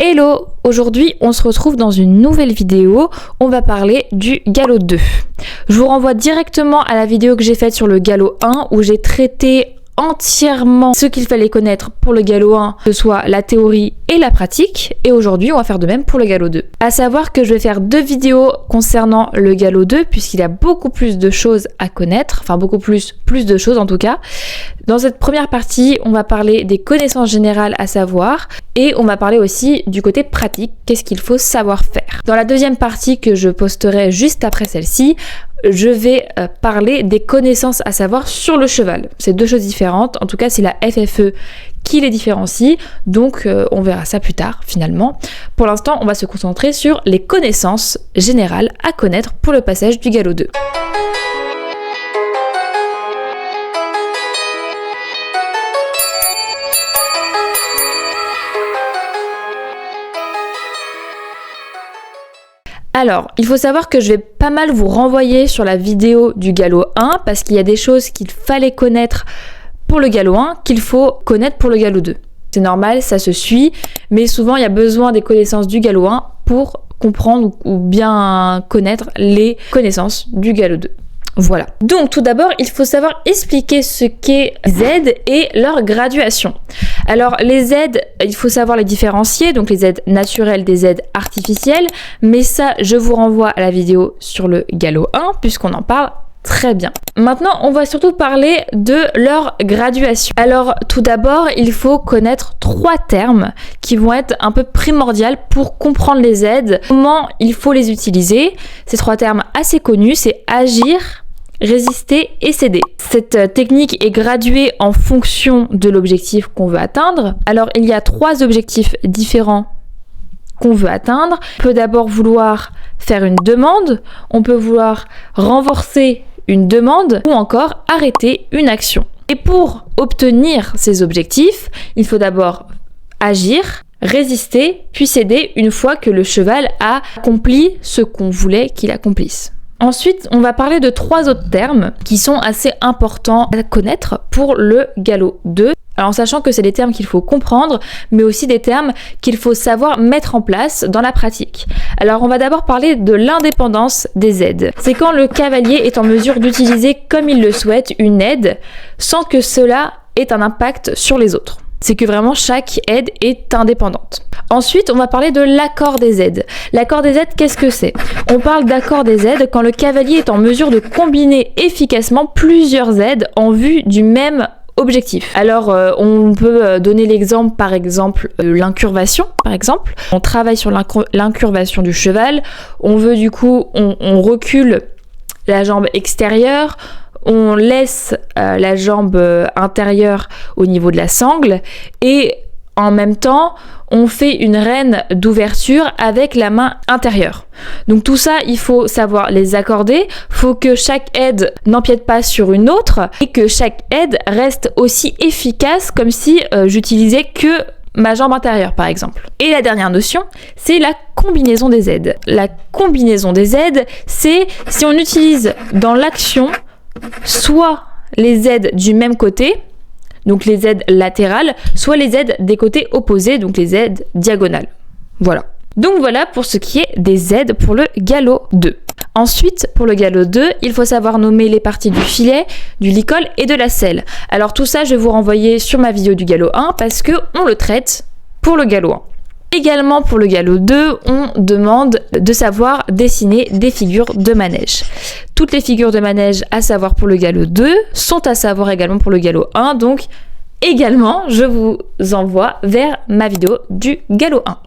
Hello! Aujourd'hui, on se retrouve dans une nouvelle vidéo. On va parler du galop 2. Je vous renvoie directement à la vidéo que j'ai faite sur le galop 1 où j'ai traité entièrement ce qu'il fallait connaître pour le galop 1, que ce soit la théorie et la pratique. Et aujourd'hui, on va faire de même pour le galop 2. À savoir que je vais faire 2 vidéos concernant le galop 2 puisqu'il y a beaucoup plus de choses à connaître, enfin beaucoup plus de choses en tout cas. Dans cette première partie, on va parler des connaissances générales à savoir et on va parler aussi du côté pratique, qu'est-ce qu'il faut savoir faire. Dans la deuxième partie que je posterai juste après celle-ci, je vais parler des connaissances à savoir sur le cheval. C'est 2 choses différentes, en tout cas c'est la FFE qui les différencie, donc on verra ça plus tard finalement. Pour l'instant, on va se concentrer sur les connaissances générales à connaître pour le passage du galop 2. Alors, il faut savoir que je vais pas mal vous renvoyer sur la vidéo du galop 1 parce qu'il y a des choses qu'il fallait connaître pour le galop 1 qu'il faut connaître pour le galop 2. C'est normal, ça se suit, mais souvent il y a besoin des connaissances du galop 1 pour comprendre ou bien connaître les connaissances du galop 2. Voilà. Donc tout d'abord, il faut savoir expliquer ce qu'est Z et leur graduation. Alors les Z, il faut savoir les différencier, donc les Z naturels des Z artificiels, mais ça je vous renvoie à la vidéo sur le galop 1 puisqu'on en parle très bien. Maintenant, on va surtout parler de leur graduation. Alors tout d'abord, il faut connaître 3 termes qui vont être un peu primordiaux pour comprendre les Z, comment il faut les utiliser. Ces 3 termes assez connus, c'est agir, résister et céder. Cette technique est graduée en fonction de l'objectif qu'on veut atteindre. Alors il y a 3 objectifs différents qu'on veut atteindre. On peut d'abord vouloir faire une demande, on peut vouloir renforcer une demande ou encore arrêter une action. Et pour obtenir ces objectifs, il faut d'abord agir, résister, puis céder une fois que le cheval a accompli ce qu'on voulait qu'il accomplisse. Ensuite, on va parler de 3 autres termes qui sont assez importants à connaître pour le galop 2. Alors en sachant que c'est des termes qu'il faut comprendre, mais aussi des termes qu'il faut savoir mettre en place dans la pratique. Alors on va d'abord parler de l'indépendance des aides. C'est quand le cavalier est en mesure d'utiliser comme il le souhaite une aide sans que cela ait un impact sur les autres. C'est que vraiment chaque aide est indépendante. Ensuite, on va parler de l'accord des aides. L'accord des aides, qu'est-ce que c'est? On parle d'accord des aides quand le cavalier est en mesure de combiner efficacement plusieurs aides en vue du même objectif. Alors, on peut donner l'exemple, par exemple, l'incurvation, par exemple. On travaille sur l'incurvation du cheval. On veut du coup, on recule la jambe extérieure. On laisse la jambe intérieure au niveau de la sangle et en même temps, on fait une rêne d'ouverture avec la main intérieure. Donc tout ça, il faut savoir les accorder. Il faut que chaque aide n'empiète pas sur une autre et que chaque aide reste aussi efficace comme si j'utilisais que ma jambe intérieure par exemple. Et la dernière notion, c'est la combinaison des aides. La combinaison des aides, c'est si on utilise dans l'action soit les aides du même côté, donc les aides latérales, soit les aides des côtés opposés, donc les aides diagonales. Voilà. Donc voilà pour ce qui est des aides pour le galop 2. Ensuite, pour le galop 2, il faut savoir nommer les parties du filet, du licol et de la selle. Alors tout ça, je vais vous renvoyer sur ma vidéo du galop 1 parce que on le traite pour le galop 1. Également pour le galop 2, on demande de savoir dessiner des figures de manège. Toutes les figures de manège à savoir pour le galop 2 sont à savoir également pour le galop 1, donc également je vous envoie vers ma vidéo du galop 1.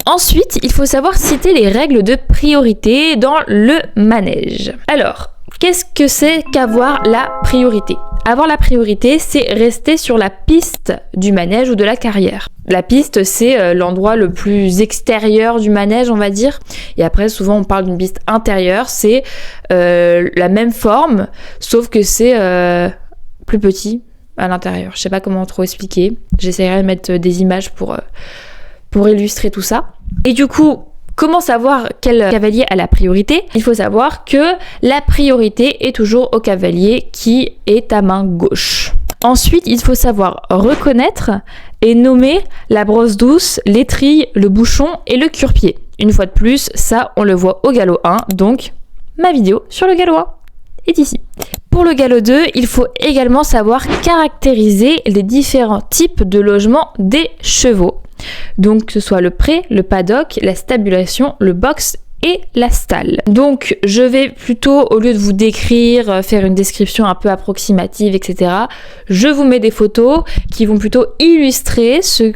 Ensuite, il faut savoir citer les règles de priorité dans le manège. Alors, qu'est-ce que c'est qu'avoir la priorité? Avoir la priorité, c'est rester sur la piste du manège ou de la carrière. La piste, c'est l'endroit le plus extérieur du manège, on va dire. Et après, souvent, on parle d'une piste intérieure. C'est la même forme, sauf que c'est plus petit à l'intérieur. Je sais pas comment trop expliquer. J'essaierai de mettre des images pour illustrer tout ça. Et du coup, comment savoir quel cavalier a la priorité? Il faut savoir que la priorité est toujours au cavalier qui est à main gauche. Ensuite, il faut savoir reconnaître et nommer la brosse douce, l'étrille, le bouchon et le cure-pied. Une fois de plus, ça on le voit au galop 1, donc ma vidéo sur le galop 1 est ici. Pour le galop 2, il faut également savoir caractériser les différents types de logement des chevaux. Donc que ce soit le pré, le paddock, la stabulation, le box et la stalle. Donc je vais plutôt, au lieu de vous décrire, faire une description un peu approximative, etc., je vous mets des photos qui vont plutôt illustrer ce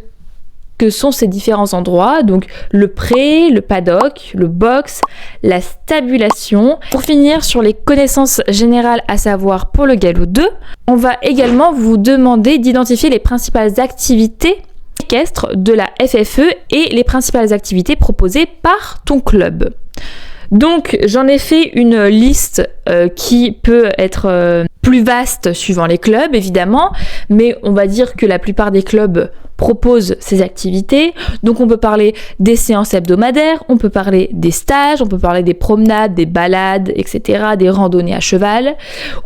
que sont ces différents endroits, donc le pré, le paddock, le box, la stabulation. Pour finir sur les connaissances générales à savoir pour le galop 2, on va également vous demander d'identifier les principales activités équestres de la FFE et les principales activités proposées par ton club. Donc j'en ai fait une liste qui peut être plus vaste suivant les clubs évidemment, mais on va dire que la plupart des clubs proposent ces activités. Donc on peut parler des séances hebdomadaires, on peut parler des stages, on peut parler des promenades, des balades, etc., des randonnées à cheval.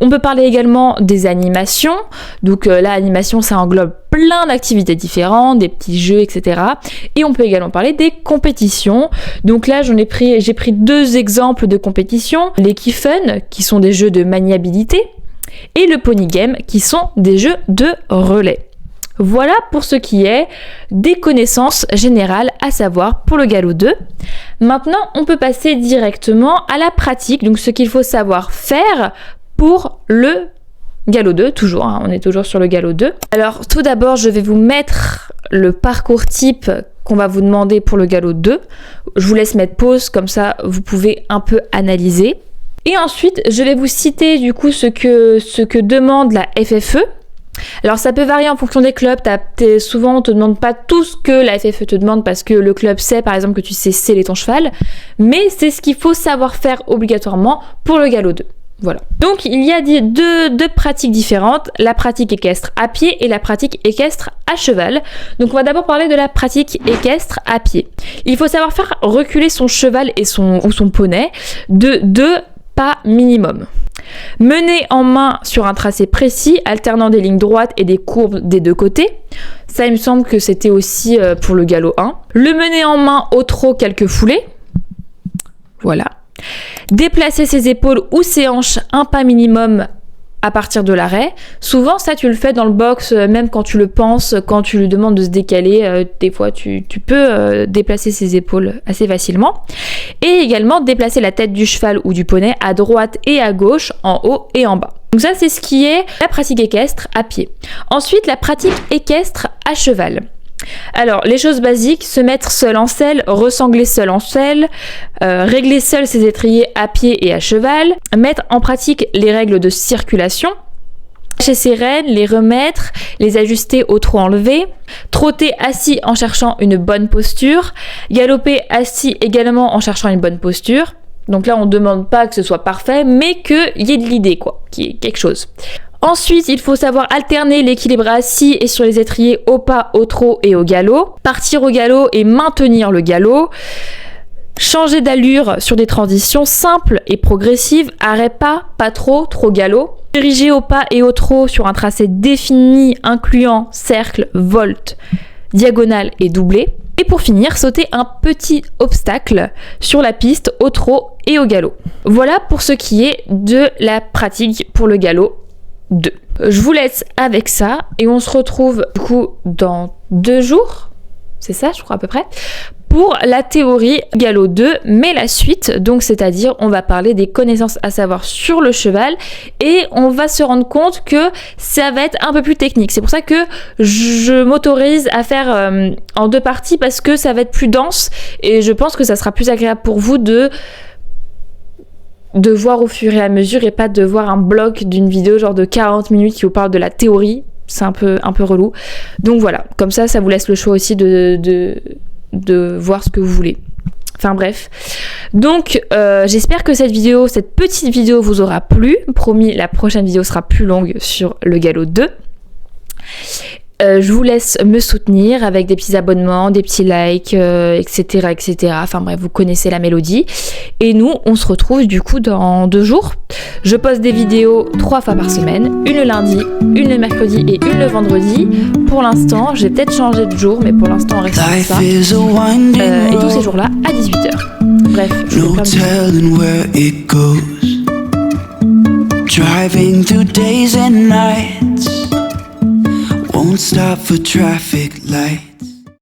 On peut parler également des animations. Donc l'animation, ça englobe plein d'activités différentes, des petits jeux, etc. Et on peut également parler des compétitions. Donc là, j'ai pris 2 exemples de compétitions. Les Key Fun, qui sont des jeux de maniabilité, et le Pony Game, qui sont des jeux de relais. Voilà pour ce qui est des connaissances générales à savoir pour le galop 2. Maintenant, on peut passer directement à la pratique, donc ce qu'il faut savoir faire pour le galop 2, toujours, on est toujours sur le galop 2. Alors tout d'abord, je vais vous mettre le parcours type qu'on va vous demander pour le galop 2. Je vous laisse mettre pause, comme ça vous pouvez un peu analyser. Et ensuite, je vais vous citer du coup ce que demande la FFE. Alors ça peut varier en fonction des clubs, souvent on te demande pas tout ce que la FFE te demande parce que le club sait par exemple que tu sais sceller ton cheval, mais c'est ce qu'il faut savoir faire obligatoirement pour le galop 2. Voilà. Donc il y a deux pratiques différentes, la pratique équestre à pied et la pratique équestre à cheval. Donc on va d'abord parler de la pratique équestre à pied. Il faut savoir faire reculer son cheval ou son poney de 2 pas minimum. Mener en main sur un tracé précis, alternant des lignes droites et des courbes des 2 côtés. Ça, il me semble que c'était aussi pour le galop 1. Le mener en main au trot quelques foulées. Voilà. Déplacer ses épaules ou ses hanches un pas minimum à partir de l'arrêt. Souvent, ça, tu le fais dans le box, même quand tu le penses, quand tu lui demandes de se décaler. Des fois, tu peux déplacer ses épaules assez facilement. Et également, déplacer la tête du cheval ou du poney à droite et à gauche, en haut et en bas. Donc ça, c'est ce qui est la pratique équestre à pied. Ensuite, la pratique équestre à cheval. Alors, les choses basiques, se mettre seul en selle, ressangler seul en selle, régler seul ses étriers à pied et à cheval, mettre en pratique les règles de circulation, lâcher ses rênes, les remettre, les ajuster au trot enlevé, trotter assis en cherchant une bonne posture, galoper assis également en cherchant une bonne posture. Donc là, on ne demande pas que ce soit parfait, mais qu'il y ait de l'idée, qu'il y ait quelque chose. Ensuite, il faut savoir alterner l'équilibre assis et sur les étriers au pas, au trot et au galop. Partir au galop et maintenir le galop. Changer d'allure sur des transitions simples et progressives. Arrêt pas, pas trop, trop galop. Diriger au pas et au trot sur un tracé défini incluant cercle, volte, diagonale et doublé. Et pour finir, sauter un petit obstacle sur la piste au trot et au galop. Voilà pour ce qui est de la pratique pour le galop 2. Je vous laisse avec ça et on se retrouve du coup dans 2 jours, c'est ça je crois à peu près, pour la théorie galop 2, mais la suite, donc c'est-à-dire on va parler des connaissances à savoir sur le cheval et on va se rendre compte que ça va être un peu plus technique. C'est pour ça que je m'autorise à faire en 2 parties parce que ça va être plus dense et je pense que ça sera plus agréable pour vous de voir au fur et à mesure et pas de voir un bloc d'une vidéo genre de 40 minutes qui vous parle de la théorie. C'est un peu relou. Donc voilà, comme ça vous laisse le choix aussi de voir ce que vous voulez. Enfin bref. Donc j'espère que cette petite vidéo vous aura plu. Promis, la prochaine vidéo sera plus longue sur le galop 2. Je vous laisse me soutenir avec des petits abonnements, des petits likes, etc., etc. Enfin bref, vous connaissez la mélodie. Et nous, on se retrouve du coup dans 2 jours. Je poste des vidéos 3 fois par semaine, une le lundi, une le mercredi et une le vendredi. Pour l'instant, j'ai peut-être changé de jour, mais pour l'instant, on reste comme ça. Et tous ces jours-là à 18h. Bref, je vais pas Driving through days and nights, won't stop for traffic lights.